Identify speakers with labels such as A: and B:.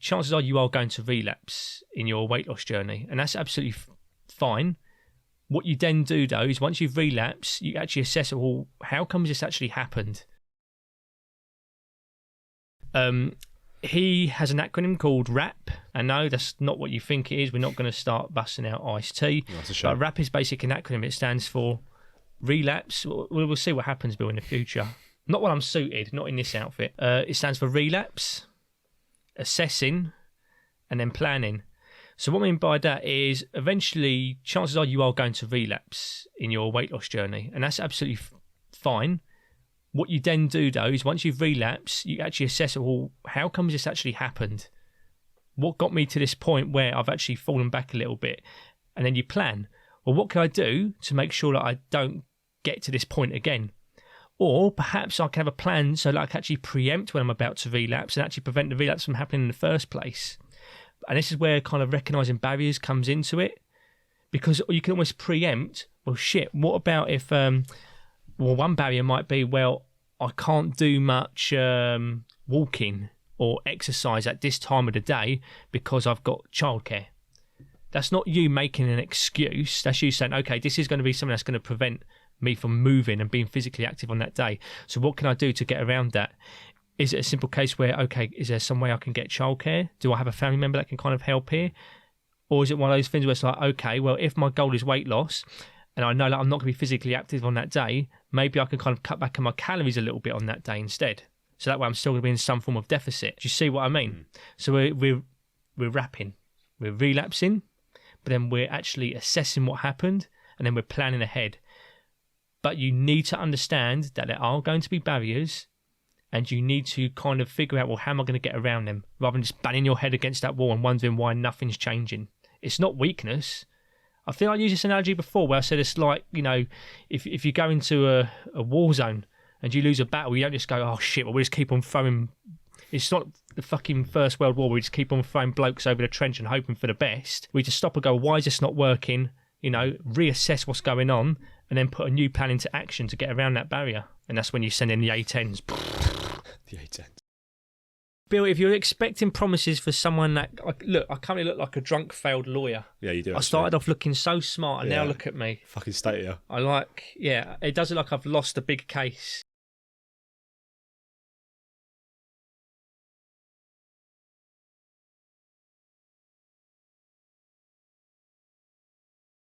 A: chances are you are going to relapse in your weight loss journey, and that's absolutely fine. What you then do, though, is once you've relapsed, you actually assess, well, how comes this actually happened? He has an acronym called RAP, and no, that's not what you think it is. We're not going to start busting out iced tea.
B: That's a shame.
A: But RAP is basically an acronym. It stands for Relapse. We'll see what happens, Bill, in the future. Not when I'm suited, not in this outfit. It stands for Relapse, Assessing, and then Planning. So what I mean by that is eventually chances are you are going to relapse in your weight loss journey, and that's absolutely fine. What you then do, though, is once you've relapsed, you actually assess, well, how comes this actually happened? What got me to this point where I've actually fallen back a little bit? And then you plan, well, what can I do to make sure that I don't get to this point again? Or perhaps I can have a plan so that I can actually preempt when I'm about to relapse and actually prevent the relapse from happening in the first place. And this is where kind of recognising barriers comes into it, because you can almost preempt, well, shit, what about if... Well, one barrier might be, well, I can't do much walking or exercise at this time of the day because I've got childcare. That's not you making an excuse. That's you saying, okay, this is going to be something that's going to prevent me from moving and being physically active on that day. So what can I do to get around that? Is it a simple case where, okay, is there some way I can get childcare? Do I have a family member that can kind of help here? Or is it one of those things where it's like, okay, well, if my goal is weight loss, and I know that I'm not going to be physically active on that day, maybe I can kind of cut back on my calories a little bit on that day instead. So that way I'm still going to be in some form of deficit. Do you see what I mean? So we're wrapping, we're relapsing, but then we're actually assessing what happened, and then we're planning ahead. But you need to understand that there are going to be barriers, and you need to kind of figure out, well, how am I going to get around them, rather than just banging your head against that wall and wondering why nothing's changing. It's not weakness. I think I used this analogy before where I said it's like, you know, if you go into a war zone and you lose a battle, you don't just go, oh shit, well, we just keep on throwing. It's not the fucking First World War. We just keep on throwing blokes over the trench and hoping for the best. We just stop and go, why is this not working? You know, reassess what's going on and then put a new plan into action to get around that barrier. And that's when you send in the A10s.
B: The A10s.
A: Bill, if you're expecting promises for someone that... Look, I currently look like a drunk, failed lawyer.
B: Yeah, you do.
A: I started off looking so smart, and now look at me.
B: Fucking state of you.
A: It does look like I've lost a big case.